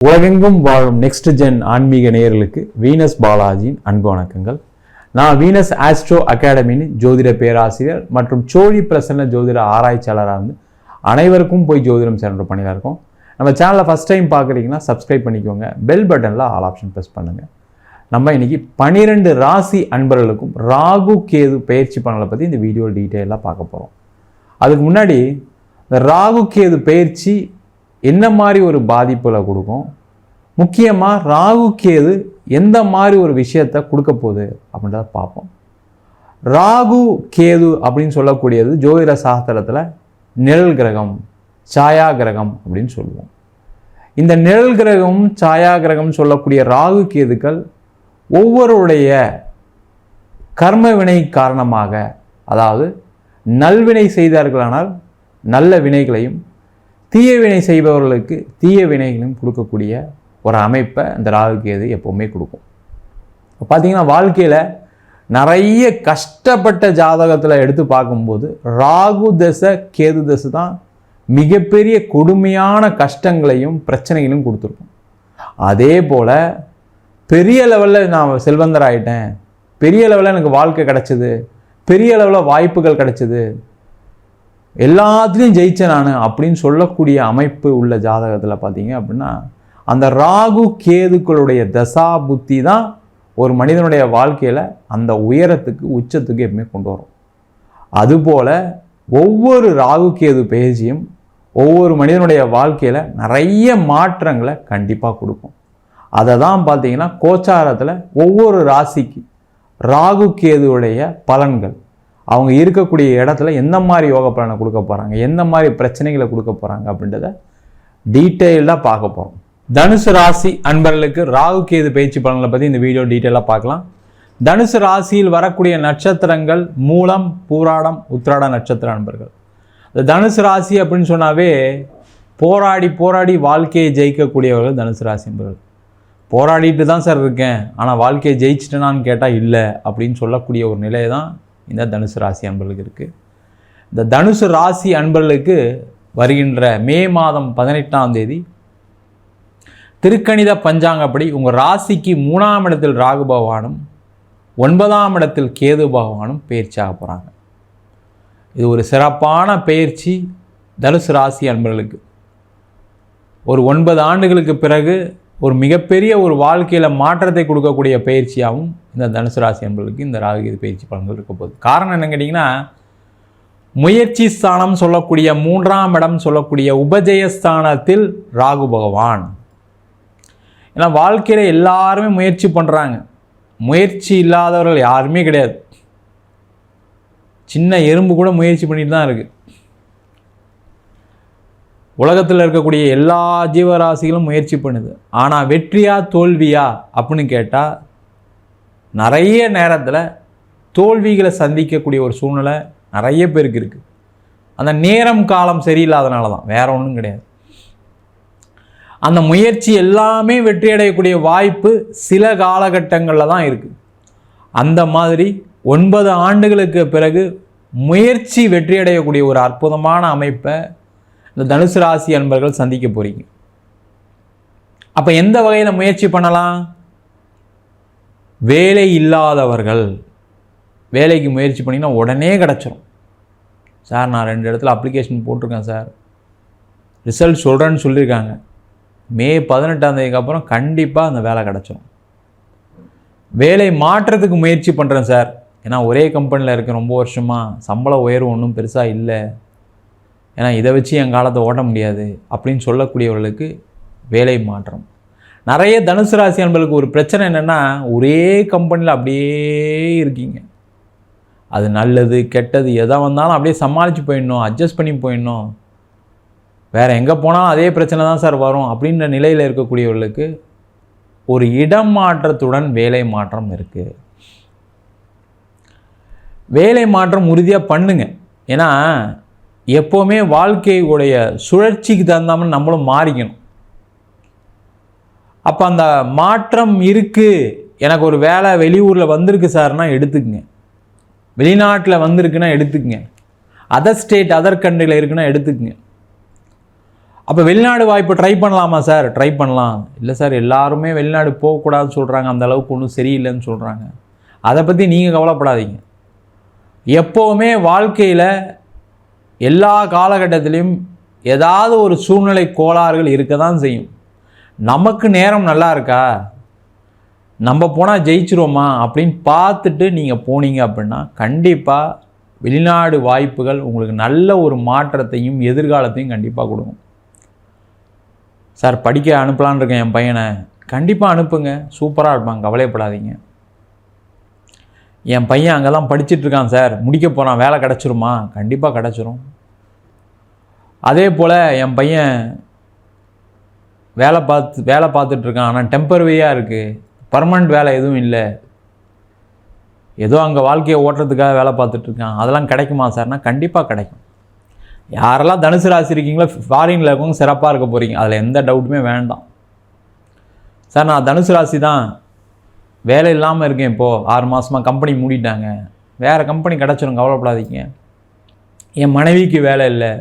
உலகெங்கும் வாழும் next gen ஆன்மீக நேயர்களுக்கு வீனஸ் பாலாஜியின் அன்பு வணக்கங்கள். நான் வீனஸ் ஆஸ்ட்ரோ அகாடமியின் ஜோதிட பேராசிரியர் மற்றும் சோழி பிரசன்ன ஜோதிட ஆராய்ச்சியாளராக இருந்து அனைவருக்கும் போய் ஜோதிடம் சேர்ந்த பணியில் இருக்கோம். நம்ம சேனலை ஃபஸ்ட் டைம் பார்க்குறீங்கன்னா சப்ஸ்கிரைப் பண்ணிக்கோங்க, பெல் பட்டனில் ஆல் ஆப்ஷன் ப்ரெஸ் பண்ணுங்கள். நம்ம இன்னைக்கு 12 ராசி அன்பர்களுக்கும் ராகு கேது பயிற்சி பலனை பற்றி இந்த வீடியோ டீட்டெயிலாக பார்க்க போகிறோம். அதுக்கு முன்னாடி இந்த ராகு கேது பயிற்சி என்ன மாதிரி ஒரு பாதிப்புகளை கொடுக்கும், முக்கியமாக ராகு கேது எந்த மாதிரி ஒரு விஷயத்தை கொடுக்க போகுது அப்படின்றத பார்ப்போம். ராகு கேது அப்படின்னு சொல்லக்கூடியது ஜோதிட சாஸ்திரத்தில் நிழல் கிரகம், சாயா கிரகம் அப்படின்னு சொல்லுவோம். இந்த நிழல் கிரகம், சாயா கிரகம் சொல்லக்கூடிய ராகு கேதுக்கள் ஒவ்வொருடைய கர்ம வினை காரணமாக, அதாவது நல்வினை செய்தார்களானால் நல்ல வினைகளையும், தீய வினை செய்பவர்களுக்கு தீய வினைகளையும் கொடுக்கக்கூடிய ஒரு அமைப்பை இந்த ராகு கேது எப்போவுமே கொடுக்கும். பார்த்தீங்கன்னா வாழ்க்கையில் நிறைய கஷ்டப்பட்ட ஜாதகத்தில் எடுத்து பார்க்கும்போது ராகு தசை கேது தசை தான் மிகப்பெரிய கொடுமையான கஷ்டங்களையும் பிரச்சனைகளையும் கொடுத்துருக்கும். அதே போல் பெரிய லெவலில் நான் செல்வந்தர் ஆகிட்டேன், பெரிய லெவலில் எனக்கு வாழ்க்கை கிடச்சிது, பெரிய லெவலில் வாய்ப்புகள் கிடச்சிது, எல்லாத்துலேயும் ஜெயிச்சேன் நான் அப்படின்னு சொல்லக்கூடிய அமைப்பு உள்ள ஜாதகத்தில் பார்த்தீங்க அப்படின்னா அந்த ராகு கேதுக்களுடைய தசா புத்தி தான் ஒரு மனிதனுடைய வாழ்க்கையில் அந்த உயரத்துக்கு உச்சத்துக்கு எப்பவுமே கொண்டு வரும். அதுபோல் ஒவ்வொரு ராகு கேது பயிற்சியும் ஒவ்வொரு மனிதனுடைய வாழ்க்கையில் நிறைய மாற்றங்களை கண்டிப்பாக கொடுக்கும். அதை தான் பார்த்தீங்கன்னா கோச்சாரத்தில் ஒவ்வொரு ராசிக்கு ராகு கேதுவுடைய பலன்கள், அவங்க இருக்கக்கூடிய இடத்துல எந்த மாதிரி யோக பலனை கொடுக்க போகிறாங்க, எந்த மாதிரி பிரச்சனைகளை கொடுக்க போகிறாங்க அப்படின்றத டீட்டெயில்டாக பார்க்க போகிறோம். தனுசு ராசி அன்பர்களுக்கு ராகு கேது பயிற்சி பலன்களை பற்றி இந்த வீடியோ டீட்டெயிலாக பார்க்கலாம். தனுசு ராசியில் வரக்கூடிய நட்சத்திரங்கள் மூலம், பூராடம், உத்திராட நட்சத்திர அன்பர்கள். இந்த தனுசு ராசி அப்படின்னு சொன்னாவே போராடி போராடி வாழ்க்கையை ஜெயிக்கக்கூடியவர்கள் தனுசு ராசி அன்பர்கள். போராடிட்டு தான் சார் இருக்கேன், ஆனால் வாழ்க்கையை ஜெயிச்சிட்டேனான்னு கேட்டால் இல்லை அப்படின்னு சொல்லக்கூடிய ஒரு நிலை தான் இந்த தனுசு ராசி அன்பர்களுக்கு இருக்குது. இந்த தனுசு ராசி அன்பர்களுக்கு வருகின்ற மே மாதம் 18ஆம் தேதி திருக்கணித பஞ்சாங்கப்படி உங்கள் ராசிக்கு 3ஆம் இடத்தில் ராகு பகவானும் 9ஆம் இடத்தில் கேது பகவானும் பயிற்சியாக போகிறாங்க. இது ஒரு சிறப்பான பயிற்சி தனுசு ராசி அன்பர்களுக்கு. ஒரு 9 ஆண்டுகளுக்கு பிறகு ஒரு மிகப்பெரிய ஒரு வாழ்க்கையில் மாற்றத்தை கொடுக்கக்கூடிய பயிற்சியாகவும் இந்த தனுசு ராசி அன்பர்களுக்கு இந்த ராகு கேது பயிற்சி பலன்கள் இருக்க போகுது. காரணம் என்ன கேட்டிங்கன்னா, முயற்சி ஸ்தானம் சொல்லக்கூடிய 3ஆம் இடம் சொல்லக்கூடிய உபஜயஸ்தானத்தில் ராகு பகவான். ஏன்னா வாழ்க்கையில் எல்லாருமே முயற்சி பண்ணுறாங்க, முயற்சி இல்லாதவர்கள் யாருமே கிடையாது. சின்ன எறும்பு கூட முயற்சி பண்ணிட்டு தான் இருக்குது. உலகத்தில் இருக்கக்கூடிய எல்லா ஜீவராசிகளும் முயற்சி பண்ணுது. ஆனால் வெற்றியா தோல்வியா அப்படின்னு கேட்டால் நிறைய நேரத்தில் தோல்விகளை சந்திக்கக்கூடிய ஒரு சூழ்நிலை நிறைய பேருக்கு இருக்குது. அந்த நேரம் காலம் சரியில்லாதனால தான், வேற ஒன்றும் கிடையாது. அந்த முயற்சி எல்லாமே வெற்றி அடையக்கூடிய வாய்ப்பு சில காலகட்டங்களில் தான் இருக்குது. அந்த மாதிரி 9 ஆண்டுகளுக்கு பிறகு முயற்சி வெற்றி அடையக்கூடிய ஒரு அற்புதமான அமைப்பை இந்த தனுசு ராசி அன்பர்கள் சந்திக்க போறீங்க. அப்போ எந்த வகையில் முயற்சி பண்ணலாம்? வேலை இல்லாதவர்கள் வேலைக்கு முயற்சி பண்ணிங்கன்னா உடனே கிடச்சிரும். சார் நான் 2 இடத்துல அப்ளிகேஷன் போட்டிருக்கேன் சார், ரிசல்ட் சொல்கிறேன்னு சொல்லியிருக்காங்க, மே 18ஆம் தேதிக்கு அப்புறம் கண்டிப்பாக அந்த வேலை கிடச்சிரும். வேலை மாற்றத்துக்கு முயற்சி பண்ணுறேன் சார், ஏன்னா ஒரே கம்பெனியில் இருக்கேன் ரொம்ப வருஷமாக, சம்பள உயர்வு ஒன்றும் பெருசாக இல்லை, ஏன்னா இதை வச்சு என் காலத்தை ஓட்ட முடியாது அப்படின்னு சொல்லக்கூடியவர்களுக்கு வேலை மாற்றம். நிறைய தனுசு ராசி அன்பர்களுக்கு ஒரு பிரச்சனை என்னென்னா, ஒரே கம்பெனியில் அப்படியே இருக்கீங்க. அது நல்லது கெட்டது எதா வந்தாலும் அப்படியே சமாளித்து போயிடணும், அட்ஜஸ்ட் பண்ணி போயிடணும், வேறு எங்கே போனாலும் அதே பிரச்சனை தான் சார் வரும் அப்படின்ற நிலையில் இருக்கக்கூடியவர்களுக்கு ஒரு இடம் மாற்றத்துடன் வேலை மாற்றம் இருக்குது. வேலை மாற்றம் உறுதியாக பண்ணுங்க. ஏன்னா எப்போவுமே வாழ்க்கையுடைய சுழற்சிக்கு தகுந்தாமல் நம்மளும் மாறிக்கணும். அப்போ அந்த மாற்றம் இருக்குது, எனக்கு ஒரு வேலை வெளியூரில் வந்திருக்கு சார்னா எடுத்துக்குங்க, வெளிநாட்டில் வந்திருக்குன்னா எடுத்துக்குங்க, அதர் ஸ்டேட் அதர் கண்ட்ரியில் இருக்குன்னா எடுத்துக்குங்க. அப்போ வெளிநாடு வாய்ப்பு ட்ரை பண்ணலாமா சார்? ட்ரை பண்ணலாம். இல்லை சார், எல்லாருமே வெளிநாடு போகக்கூடாதுன்னு சொல்கிறாங்க, அந்த அளவுக்கு ஒன்றும் சரியில்லைன்னு சொல்கிறாங்க. அதை பற்றி நீங்கள் கவலைப்படாதீங்க. எப்போவுமே வாழ்க்கையில் எல்லா காலகட்டத்திலையும் ஏதாவது ஒரு சூழ்நிலை கோளாறுகள் இருக்க தான் செய்யும். நமக்கு நேரம் நல்லா இருக்கா, நம்ம போனால் ஜெயிச்சிருவோமா அப்படின்னு பார்த்துட்டு நீங்கள் போனீங்க அப்படின்னா கண்டிப்பாக வெளிநாடு வாய்ப்புகள் உங்களுக்கு நல்ல ஒரு மாற்றத்தையும் எதிர்காலத்தையும் கண்டிப்பாக கொடுக்கும். சார், படிக்க அனுப்பலான்னு இருக்கேன் என் பையனை. கண்டிப்பாக அனுப்புங்க, சூப்பராக இருப்பாங்க, கவலைப்படாதீங்க. என் பையன் அங்கே தான் படிச்சுட்ருக்கான் சார், முடிக்க போகிறான், வேலை கிடச்சிருமா? கண்டிப்பாக கிடச்சிரும். அதே போல் என் பையன் வேலை பார்த்துட்ருக்கான், ஆனால் டெம்பரரியாக இருக்குது, பர்மனண்ட் வேலை எதுவும் இல்லை, ஏதோ அங்கே வாழ்க்கையை ஓட்டுறதுக்காக வேலை பார்த்துட்ருக்கான், அதெல்லாம் கிடைக்குமா சார்னா கண்டிப்பாக கிடைக்கும். யாரெல்லாம் தனுசு ராசி இருக்கீங்களோ ஃபாரினில் இருக்கவங்க சிறப்பாக இருக்க போகிறீங்க, அதில் எந்த டவுட்டுமே வேண்டாம். சார், நான் தனுசு ராசி தான், வேலை இல்லாமல் இருக்கேன், இப்போது 6 மாதமாக கம்பெனி மூடிட்டாங்க, வேறு கம்பெனி கிடச்சிரும், கவலைப்படாதீங்க. என் மனைவிக்கு வேலை இல்லை,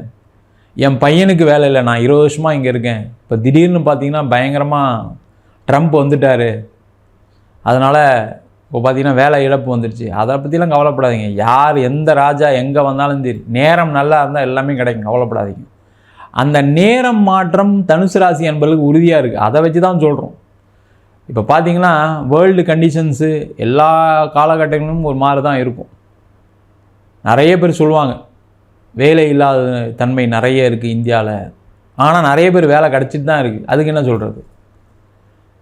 என் பையனுக்கு வேலை இல்லை, நான் 20 வருஷமாக இங்கே இருக்கேன், இப்போ திடீர்னு பார்த்தீங்கன்னா பயங்கரமாக ட்ரம்ப் வந்துட்டார், அதனால் இப்போ பார்த்தீங்கன்னா வேலை இழப்பு வந்துடுச்சு, அதை பற்றிலாம் கவலைப்படாதீங்க. யார் எந்த ராஜா எங்கே வந்தாலும் சரி, நேரம் நல்லா இருந்தால் எல்லாமே கிடைக்கும், கவலைப்படாதீங்க. அந்த நேரம் மாற்றம் தனுசு ராசி என்பதுக்கு உறுதியாக இருக்குது, அதை வச்சு தான் சொல்கிறோம். இப்போ பார்த்தீங்கன்னா வேர்ல்டு கண்டிஷன்ஸு எல்லா காலகட்டங்களிலும் ஒரு மாதிரி தான் இருக்கும். நிறைய பேர் சொல்லுவாங்க வேலை இல்லாத தன்மை நிறைய இருக்குது இந்தியாவில், ஆனால் நிறைய பேர் வேலை கிடச்சிட்டு தான் இருக்குது. அதுக்கு என்ன சொல்கிறது?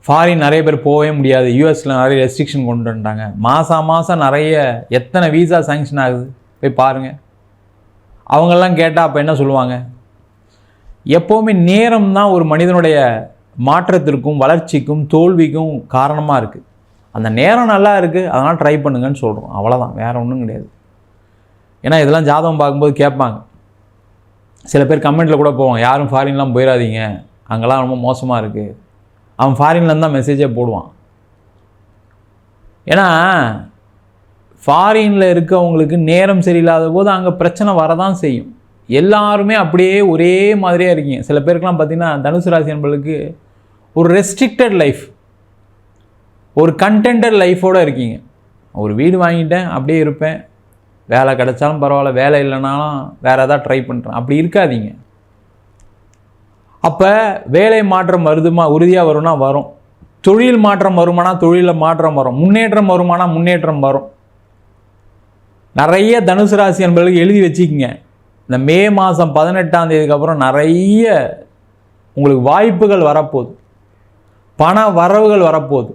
ஃபாரின் நிறைய பேர் போகவே முடியாது, யூஎஸில் நிறைய ரெஸ்ட்ரிக்ஷன் கொண்டு வந்துட்டாங்க, மாதம் நிறைய எத்தனை வீசா சேங்ஷன் ஆகுது போய் பாருங்கள். அவங்கெல்லாம் கேட்டால் அப்போ என்ன சொல்லுவாங்க? எப்போவுமே நேரம் தான் ஒரு மனிதனுடைய மாற்றத்திற்கும் வளர்ச்சிக்கும் தோல்விக்கும் காரணமாக இருக்குது. அந்த நேரம் நல்லா இருக்குது, அதனால் ட்ரை பண்ணுங்கன்னு சொல்கிறோம், அவ்வளோதான், வேறு ஒன்றும் கிடையாது. ஏன்னா இதெல்லாம் ஜாதகம் பார்க்கும்போது கேட்பாங்க, சில பேர் கமெண்ட்டில் கூட போவாங்க, யாரும் ஃபாரின்லாம் போயிடாதீங்க, அங்கெல்லாம் ரொம்ப மோசமாக இருக்குது. அவன் ஃபாரின்லேருந்து தான் மெசேஜே போடுவான். ஏன்னா ஃபாரினில் இருக்கவங்களுக்கு நேரம் சரியில்லாத போது அங்கே பிரச்சனை வரதான் செய்யும். எல்லாருமே அப்படியே ஒரே மாதிரியாக இருக்கீங்க. சில பேருக்கெலாம் பார்த்திங்கன்னா தனுசு ராசி என்பவர்களுக்கு ஒரு ரெஸ்ட்ரிக்டட் லைஃப், ஒரு கண்டென்டட் லைஃபோடு இருக்கீங்க. ஒரு வீடு வாங்கிட்டேன், அப்படியே இருப்பேன், வேலை கிடைச்சாலும் பரவாயில்ல, வேலை இல்லைனாலும் வேறு எதாவது ட்ரை பண்ணுறேன், அப்படி இருக்காதீங்க. அப்போ வேலை மாற்றம் வருதுமா, உறுதியாக வரும்னா வரும். தொழில் மாற்றம் வருமானா தொழிலில் மாற்றம் வரும். முன்னேற்றம் வருமானா முன்னேற்றம் வரும். நிறைய தனுசு ராசி என்பவர்களுக்கு எழுதி வச்சுக்கிங்க, இந்த மே மாதம் 18ஆம் தேதிக்கு அப்புறம் நிறைய உங்களுக்கு வாய்ப்புகள் வரப்போகுது, பண வரவுகள் வரப்போகுது.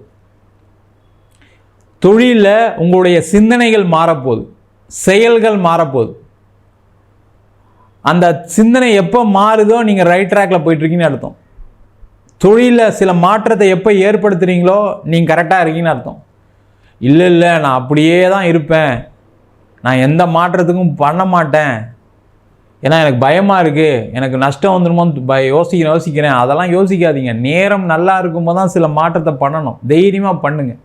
தொழிலில் உங்களுடைய சிந்தனைகள் மாறப்போகுது, செயல்கள் மாறப்போகுது. அந்த சிந்தனை எப்போ மாறுதோ நீங்கள் ரைட் ட்ராக்கில் போயிட்டுருக்கீங்கன்னு அர்த்தம். தொழிலில் சில மாற்றத்தை எப்போ ஏற்படுத்துகிறீங்களோ நீங்கள் கரெக்டாக இருக்கீங்கன்னு அர்த்தம். இல்லை நான் அப்படியே தான் இருப்பேன், நான் எந்த மாற்றத்துக்கும் பண்ண மாட்டேன், ஏன்னா எனக்கு பயமாக இருக்குது, எனக்கு நஷ்டம் வந்துடுமோன்னு யோசிக்கிறேன், அதெல்லாம் யோசிக்காதீங்க. நேரம் நல்லா இருக்கும்போது தான் சில மாற்றத்தை பண்ணணும், தைரியமாக பண்ணுங்கள்.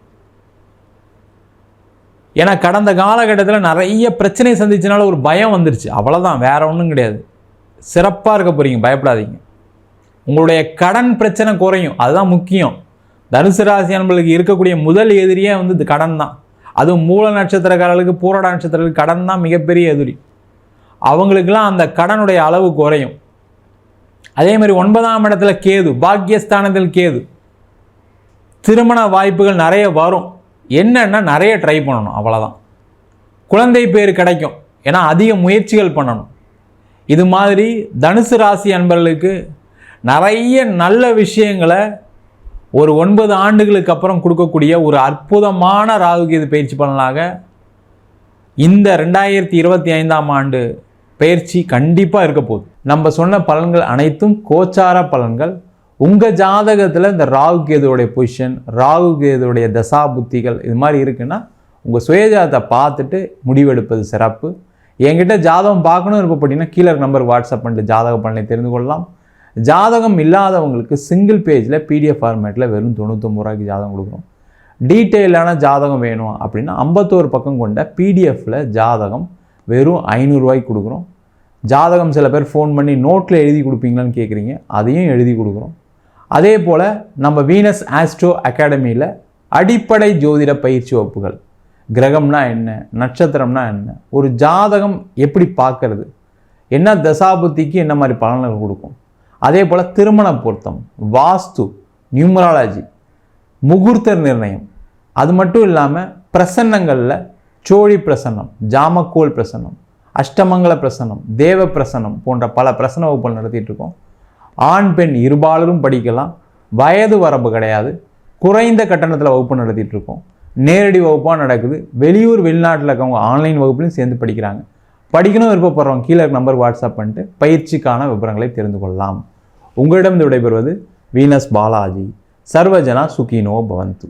ஏன்னா கடந்த காலகட்டத்தில் நிறைய பிரச்சனை சந்திச்சனால ஒரு பயம் வந்துருச்சு, அவ்வளோதான், வேறு ஒன்றும் கிடையாது. சிறப்பாக இருக்க போகிறீங்க, பயப்படாதீங்க. உங்களுடைய கடன் பிரச்சனை குறையும், அதுதான் முக்கியம். தனுசு ராசி அன்பர்களுக்கு இருக்கக்கூடிய முதல் எதிரியே வந்து கடன் தான். அதுவும் மூல நட்சத்திரக்காரர்களுக்கு பூரட நட்சத்திரங்களுக்கு கடன் தான் மிகப்பெரிய எதிரி. அவங்களுக்கெல்லாம் அந்த கடனுடைய அளவு குறையும். அதே மாதிரி 9ஆம் இடத்துல கேது, பாக்கியஸ்தானத்தில் கேது, திருமண வாய்ப்புகள் நிறைய வரும். என்னன்னா நிறைய ட்ரை பண்ணணும், அவ்வளோதான். குழந்தை பேர் கிடைக்கும், ஏன்னா அதிக முயற்சிகள் பண்ணணும். இது மாதிரி தனுசு ராசி அன்பர்களுக்கு நிறைய நல்ல விஷயங்களை ஒரு 9 ஆண்டுகளுக்கு அப்புறம் கொடுக்கக்கூடிய ஒரு அற்புதமான ராகுகேது பயிற்சி பலனாக இந்த 2025ஆம் ஆண்டு பயிற்சி கண்டிப்பாக இருக்க போகுது. நம்ம சொன்ன பலன்கள் அனைத்தும் கோச்சார பலன்கள். உங்கள் ஜாதகத்தில் இந்த ராகுகேதுடைய பொசிஷன், ராகுகேதுடைய தசா புத்திகள் இது மாதிரி இருக்குன்னா உங்கள் சுயஜாதத்தை பார்த்துட்டு முடிவெடுப்பது சிறப்பு. என்கிட்ட ஜாதகம் பார்க்கணும் இருப்பப்பட்டீங்கன்னா கீழே நம்பர் வாட்ஸ்அப் பண்ணிட்டு ஜாதக பலனை தெரிந்து கொள்ளலாம். ஜாதகம் இல்லாதவங்களுக்கு சிங்கிள் பேஜில் பிடிஎஃப் ஃபார்மேட்டில் வெறும் 99 ரூபாய்க்கு ஜாதகம் கொடுக்குறோம். டீட்டெயிலான ஜாதகம் வேணும் அப்படின்னா 51 பக்கம் கொண்ட பிடிஎஃப்பில் ஜாதகம் வெறும் 500 ரூபாய்க்கு கொடுக்குறோம். ஜாதகம் சில பேர் ஃபோன் பண்ணி நோட்டில் எழுதி கொடுப்பீங்களான்னு கேட்குறீங்க, அதையும் எழுதி கொடுக்குறோம். அதே போல் நம்ம வீனஸ் ஆஸ்ட்ரோ அகாடமியில் அடிப்படை ஜோதிட பயிற்சி வகுப்புகள், கிரகம்னா என்ன, நட்சத்திரம்னா என்ன, ஒரு ஜாதகம் எப்படி பார்க்கறது, என்ன தசாபுத்திக்கு என்ன மாதிரி பலன்கள் கொடுக்கும், அதே போல் திருமண பொருத்தம், வாஸ்து, நியூமராலஜி, முகூர்த்த நிர்ணயம், அது மட்டும் இல்லாமல் பிரசன்னங்களில் சோழி பிரசன்னம், ஜாமக்கோல் பிரசன்னம், அஷ்டமங்கல பிரசன்னம், தேவ பிரசன்னம் போன்ற பல பிரசன்ன வகுப்புகள் நடத்திட்டு இருக்கோம். ஆண் பெண் இருபாலரும் படிக்கலாம், வயது வரம்பு கிடையாது, குறைந்த கட்டணத்தில் வகுப்பு நடத்திட்டு இருக்கோம். நேரடி வகுப்பாக நடக்குது. வெளியூர் வெளிநாட்டில் இருக்கவங்க ஆன்லைன் வகுப்புலையும் சேர்ந்து படிக்கிறாங்க. படிக்கணும் விருப்பப்படுறவங்க கீழே நம்பர் வாட்ஸ்அப் பண்ணிட்டு பயிற்சிக்கான விவரங்களை தெரிந்து கொள்ளலாம். உங்களிடம் விடைபெறுவது வீனஸ் பாலாஜி. சர்வஜனா சுகினோ பவந்து.